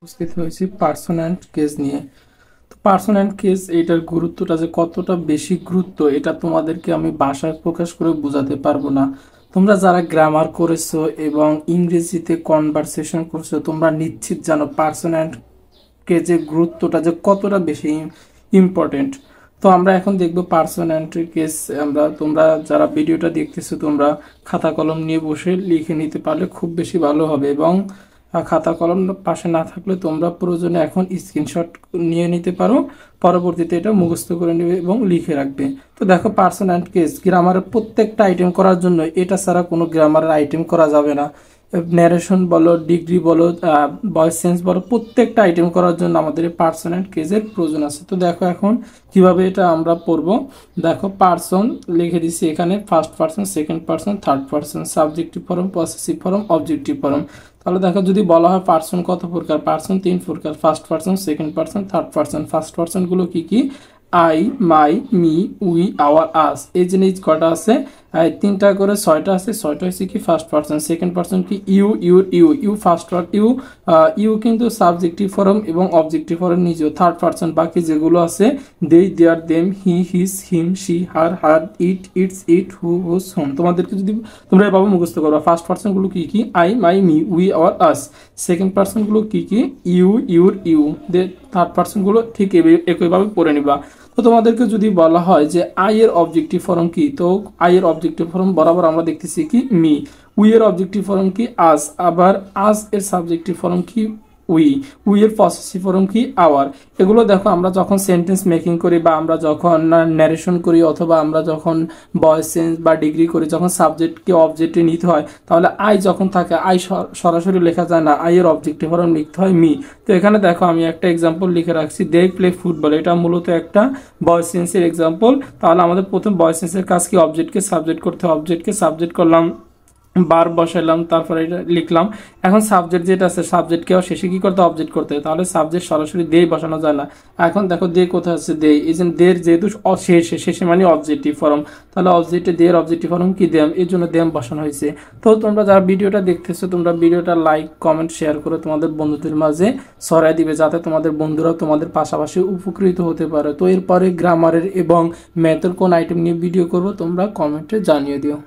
উপস্থিত হয়েছি person and case নিয়ে। তো পার্সন অ্যান্ড কেস এটার গুরুত্বটা যে কতটা বেশি গুরুত্ব এটা তোমাদেরকে আমি ভাষায় প্রকাশ করে বোঝাতে পারবো না। তোমরা যারা গ্রামার করেছো এবং ইংরেজিতে কনভারসেশন করছো তোমরা নিশ্চিত জানো পার্সন অ্যান্ড কেসের গুরুত্বটা যে কতটা বেশি ইম্পর্টেন্ট। তো আমরা এখন দেখবো পার্সন অ্যান্ড কেস। তোমরা যারা ভিডিওটা দেখতেছো তোমরা খাতা কলম নিয়ে বসে লিখে নিতে পারলে খুব বেশি ভালো হবে, এবং খাতা কলম পাশে না থাকলে তোমরা প্রয়োজনে এখন স্ক্রিনশট নিয়ে নিতে পারো, পরবর্তীতে এটা মুখস্থ করে নেবে এবং লিখে রাখবে। তো দেখো পার্সন অ্যান্ড কেস গ্রামারের প্রত্যেকটা আইটেম করার জন্য এটা ছাড়া কোনো গ্রামারের আইটেম করা যাবে না। ন্যারেশন বলো, ডিগ্রি বলো, ভয়েস চেঞ্জ বলো, প্রত্যেকটা আইটেম করার জন্য আমাদের পার্সন অ্যান্ড কেসের প্রয়োজন আছে। তো দেখো এখন কিভাবে এটা আমরা পড়বো। দেখো পার্সন লিখে দিচ্ছি এখানে, first person, second person, third person, subjective form, possessive form, objective form. তাহলে দেখো যদি বলা হয় পার্সন কত প্রকার, পার্সন তিন প্রকার, first person, second person, third person. First পার্সনগুলো কি কি? I, my, me, we, our, us. এই জিনিস কটা আছে? তিনটা করে ছয়টা আছে। ছয়টা হচ্ছে কি ফার্স্ট পার্সন। সেকেন্ড পার্সন কি? You, your, you, you first part, you you কিন্তু সাবজেক্টিভ ফর্ম এবং অবজেক্টিভ ফর্ম নিজেও। থার্ড পার্সন বাকি যেগুলো আছে they, their, them, he, his, him, she, her, her, it, its, it, who, whose, whom. তোমাদেরকে যদি তোমরা এভাবে মুখস্থ করবা। ফার্স্ট পার্সনগুলো কি কি? I, my, me, we, our, us. Second পার্সনগুলো কি কি? You, your, you. They third পার্সনগুলো ঠিক একইভাবে পড়ে নিবা। তো তোমাদেরকে যদি বলা হয় যে আই এর অবজেক্টিভ ফর্ম কি, তো আই এর অবজেক্টিভ ফর্ম বরাবর আমরা দেখতেছি কি? মি। উই এর অবজেক্টিভ ফর্ম কি? আস। আবার আস এর সাবজেক্টিভ ফর্ম কি? উই। উই এর পসেসিভ ফর্ম কি? আওয়ার। এগুলো দেখো আমরা যখন সেন্টেন্স মেকিং করি বা আমরা যখন ন্যারেশন করি অথবা আমরা যখন ভয়েস চেঞ্জ বা ডিগ্রি করি, যখন সাবজেক্টকে অবজেক্টে নিতে হয় তাহলে আই যখন থাকে আই সরাসরি লেখা যায় না, আই এর অবজেক্টিভ ফর্ম লিখতে হয় মি। তো এখানে দেখো আমি একটা এক্সাম্পল লিখে রাখছি, দে প্লে ফুটবল। এটা মূলত একটা ভয়েস চেঞ্জের এক্সাম্পল। তাহলে আমাদের প্রথম ভয়েস চেঞ্জের কাজ কি? অবজেক্টকে সাবজেক্ট করতে হয়। অবজেক্টকে সাবজেক্ট করলাম, বার বসাইলাম, তারপরে এটা লিখলাম। এখন সাবজেক্ট যেটা আছে সাবজেক্টকেও শেষে কি করতে? অবজেক্ট করতে হয়। তাহলে সাবজেক্ট সরাসরি দেই বসানো যায় না। এখন দেখো দে কোথায় আছে? দে। এই যে দের যেহেতু শেষে, শেষে মানে অবজেক্টিভ ফর্ম, তাহলে অবজেক্টে দের অবজেক্টিভ ফর্ম কি? দেম। এর জন্য দেম বসানো হয়েছে। তো তোমরা যারা ভিডিওটা দেখতেছো তোমরা ভিডিওটা লাইক, কমেন্ট, শেয়ার করে তোমাদের বন্ধুদের মাঝে ছড়াই দিবে, যাতে তোমাদের বন্ধুরাও তোমাদের পাশাপাশি উপকৃত হতে পারে। তো এরপরে গ্রামারের এবং ম্যাথের কোন আইটেম নিয়ে ভিডিও করব তোমরা কমেন্টে জানিয়ে দিও।